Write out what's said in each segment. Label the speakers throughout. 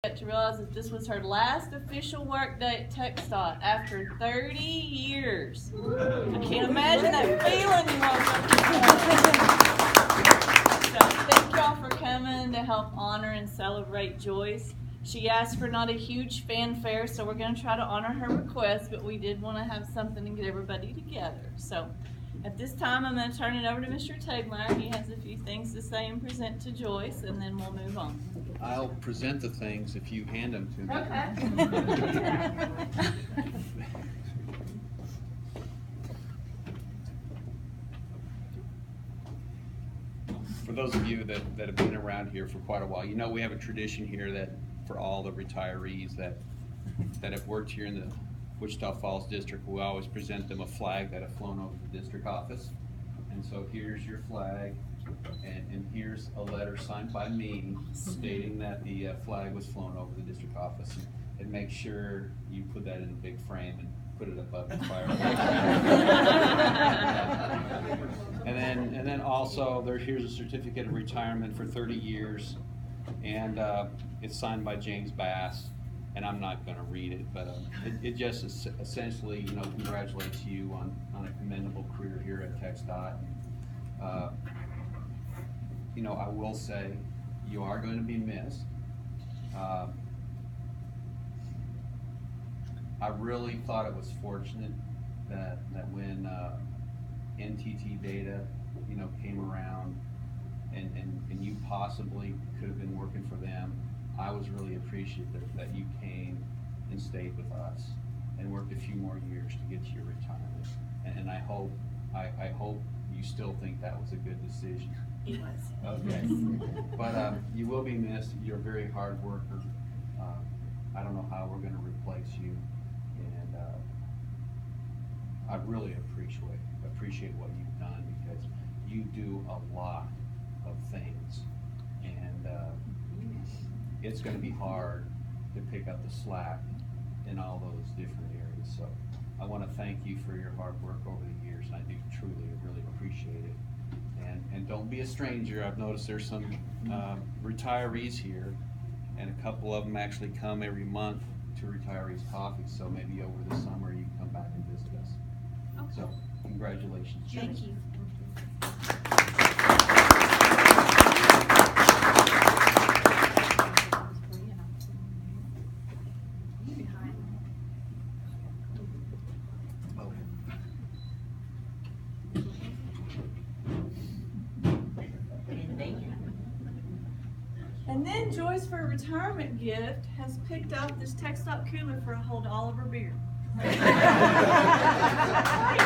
Speaker 1: To realize that this was her last official work day at TechStot after 30 years. I can't imagine that feeling anymore. So thank y'all for coming to help honor and celebrate Joyce. She asked for not a huge fanfare, so we're going to try to honor her request, but we did want to have something to get everybody together. So at this time, I'm going to turn it over to Mr. Tegmeyer. He has a few things to say and present to Joyce, and then we'll move on.
Speaker 2: I'll present the things if you hand them to me.
Speaker 1: Okay.
Speaker 2: For those of you that have been around here for quite a while, you know we have a tradition here that for all the retirees that have worked here in the Wichita Falls district, we always present them a flag that have flown over the district office. And so here's your flag. And here's a letter signed by me stating that the flag was flown over the district office. And make sure you put that in a big frame and put it above the fireplace. and then also here's a certificate of retirement for 30 years, and it's signed by James Bass. And I'm not going to read it, but it just essentially, congratulates you on a commendable career here at TechStot. I will say you are going to be missed. I really thought it was fortunate that when NTT data, came around and you possibly could have been working for them. I was really appreciative that you came and stayed with us and worked a few more years to get to your retirement. And I hope you still think that was a good decision.
Speaker 1: It was.
Speaker 2: Okay. But you will be missed. You're a very hard worker. I don't know how we're going to replace you. And I really appreciate what you've done, because you do a lot of things. And it's going to be hard to pick up the slack in all those different areas. So I want to thank you for your hard work over the years. I do really appreciate it. And don't be a stranger. I've noticed there's some retirees here, and a couple of them actually come every month to Retirees Coffee. So maybe over the summer you can come back and visit us. Okay. So congratulations.
Speaker 1: Thank you. And then Joyce, for a retirement gift, has picked up this TechStot cooler for a hold all of her beer.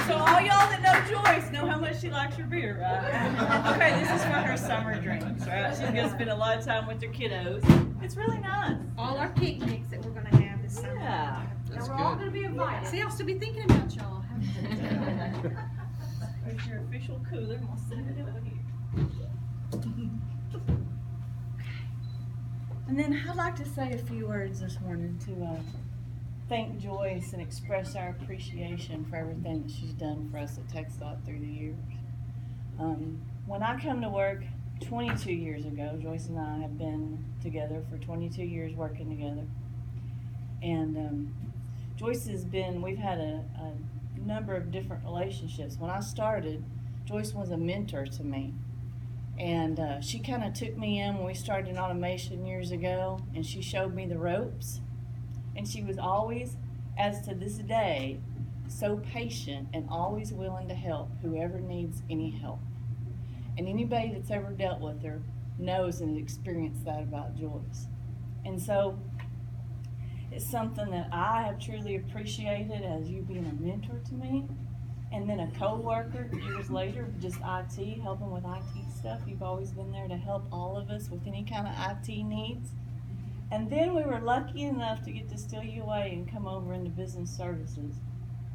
Speaker 1: So all y'all that know Joyce know how much she likes her beer, right? Okay, this is for her summer drinks, right? She's gonna spend a lot of time with her kiddos. It's really nice.
Speaker 3: All our picnics that we're gonna have this summer.
Speaker 1: Yeah.
Speaker 3: Now we're all gonna be invited. See, I'll still be thinking about y'all.
Speaker 1: There's your official cooler, and we'll send it over here. And then I'd like to say a few words this morning to thank Joyce and express our appreciation for everything that she's done for us at TechStot through the years. When I come to work 22 years ago, Joyce and I have been together for 22 years working together. And Joyce we've had a number of different relationships. When I started, Joyce was a mentor to me. And she kind of took me in when we started in automation years ago, and she showed me the ropes. And she was always, as to this day, so patient and always willing to help whoever needs any help. And anybody that's ever dealt with her knows and experienced that about Joyce. And so it's something that I have truly appreciated as you being a mentor to me. And then a co-worker years later, just IT, helping with IT stuff. You've always been there to help all of us with any kind of IT needs. And then we were lucky enough to get to steal you away and come over into business services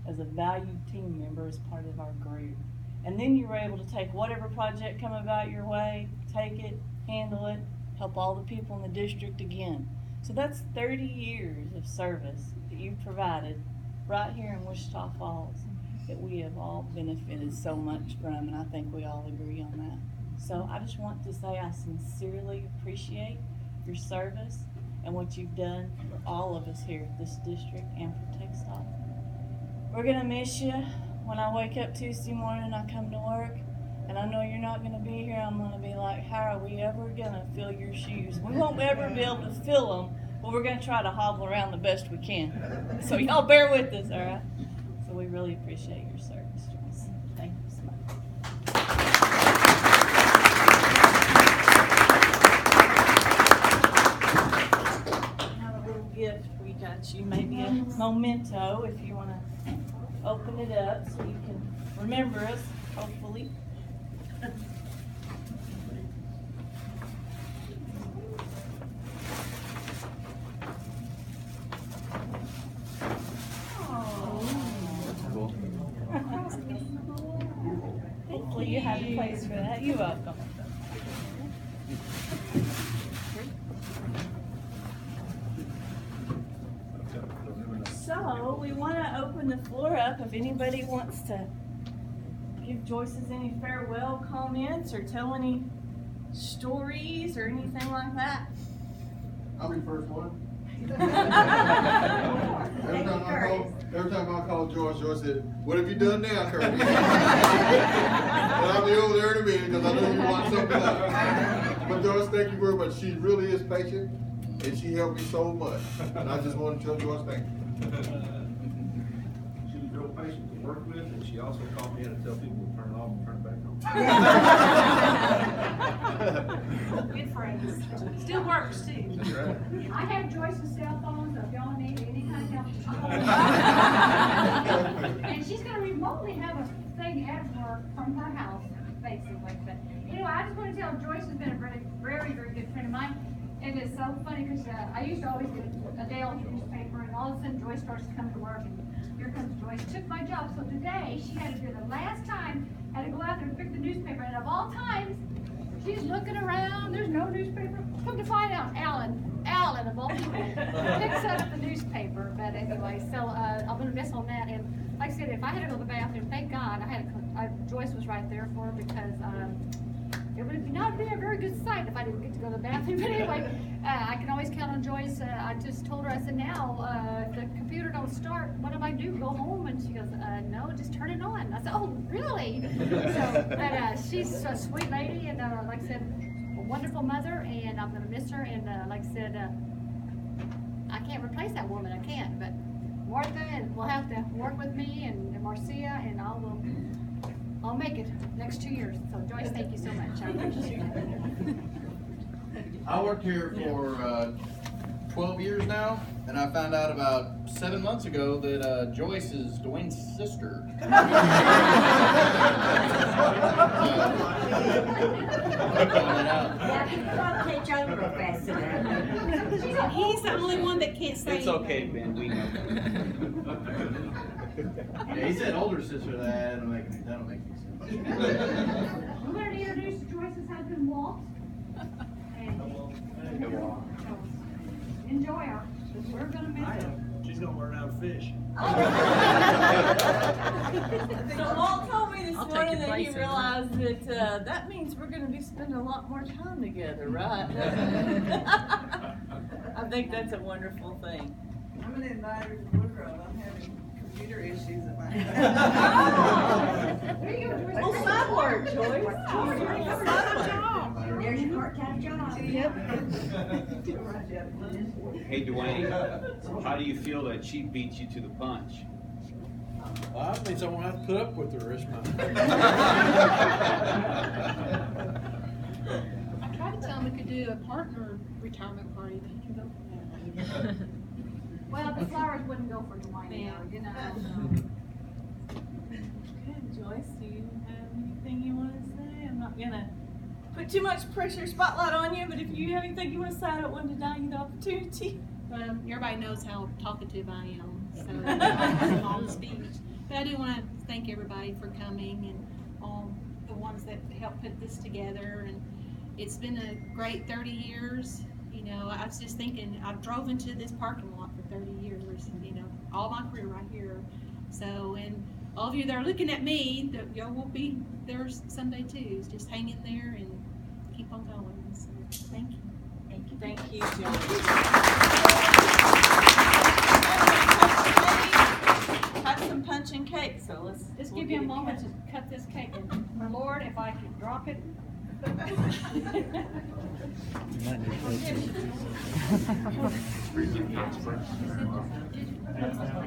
Speaker 1: as a valued team member as part of our group. And then you were able to take whatever project come about your way, take it, handle it, help all the people in the district again. So that's 30 years of service that you've provided right here in Wichita Falls that we have all benefited so much from, and I think we all agree on that. So I just want to say I sincerely appreciate your service and what you've done for all of us here at this district and for TechStop. We're gonna miss you. When I wake up Tuesday morning, I come to work, and I know you're not gonna be here. I'm gonna be like, how are we ever gonna fill your shoes? We won't ever be able to fill them, but we're gonna try to hobble around the best we can. So y'all bear with us, all right? So we really appreciate your service, Joyce. Thank you so much. Gift we got you, maybe a memento if you want to open it up so you can remember us, hopefully.
Speaker 2: Cool.
Speaker 1: Hopefully you have a place for that. You're welcome. So we want to open the floor up if anybody wants to give Joyce's any farewell comments or tell any stories or anything like that.
Speaker 4: I'll be first one. Every time I call Joyce said, "What have you done now, Curtis?" And I'll be over there in a minute because I know you want something else. But Joyce, thank you very much. She really is patient and she helped me so much. And I just want to tell Joyce thank you.
Speaker 5: She was real patient to work with, and she also called me in to tell people to turn it off and turn it back on.
Speaker 3: Good phrase. Still works too.
Speaker 5: That's right.
Speaker 3: I have Joyce's cell phone, so if y'all need any kind of help. And she's gonna remotely have a thing at work from her house, basically. But anyway, I just want to tell Joyce has been a very, very, very good friend of mine. It is so funny because I used to always get a day off the newspaper, and all of a sudden Joyce starts to come to work, and here comes Joyce. Took my job, so today she had to do the last time, had to go out there and pick the newspaper, and of all times, she's looking around, there's no newspaper. Come to find out, Alan of all people picks up the newspaper. But anyway, so I'm gonna miss on that. And like I said, if I had to go to the bathroom, thank God Joyce was right there for her, because it would not be a very good sight if I didn't get to go to the bathroom. But anyway, I can always count on Joyce. I just told her, I said, now, if the computer don't start, what do I do? Go home? And she goes, no, just turn it on. I said, oh, really? So, but she's a sweet lady, and like I said, a wonderful mother, and I'm going to miss her. And like I said, I can't replace that woman. I can't. But Martha will have to work with me, and Marcia, and I'll make it next 2 years. So Joyce, thank you so much. I appreciate it.
Speaker 6: I worked here for 12 years now, and I found out about 7 months ago that Joyce is Dwayne's sister.
Speaker 3: He's the only one that can't say
Speaker 2: It's okay, Ben, we know.
Speaker 6: Yeah, he said older sister. That don't make any sense.
Speaker 3: I'm going to introduce Joyce's husband, Walt. And enjoy her, because we're going to miss her.
Speaker 5: She's gonna learn how to fish.
Speaker 1: So Walt told me this morning that he realized that that means we're going to be spending a lot more time together, right? I think that's a wonderful thing.
Speaker 7: I'm an invited to Blue Grove. I'm having computer issues at my house.
Speaker 3: There you go, Joyce.
Speaker 1: Oh, side work, Joyce.
Speaker 7: There's your part-time job.
Speaker 1: Yep.
Speaker 2: Hey, Dwayne, how do you feel that she beat you to the punch?
Speaker 5: Well, that means I won't have to put up with the rest of my
Speaker 3: I tried to tell him we could do a partner retirement party, but he can go for that. Well, the flowers wouldn't go for Dwayne, you know.
Speaker 1: Okay, Joyce, do you have anything you want to say? I'm not gonna put too much pressure spotlight on you, but if you have anything you want to say, I don't want to deny you the opportunity.
Speaker 8: Well, everybody knows how talkative I am, so I'm on the speech. But I do want to thank everybody for coming, and all the ones that helped put this together. And it's been a great 30 years. You know, I was just thinking, I've drove into this parking lot for 30 years, you know, all my career right here. So, and all of you that are looking at me, y'all will be there someday too. Just hang in there and keep on going. So, thank you.
Speaker 1: Thank you.
Speaker 7: Thank you, Joyce. Cut some punch and cake, so let's.
Speaker 8: Just
Speaker 7: we'll
Speaker 8: give me a
Speaker 7: get it
Speaker 8: moment
Speaker 7: cut.
Speaker 8: to cut this cake, and my Lord, if I could drop it.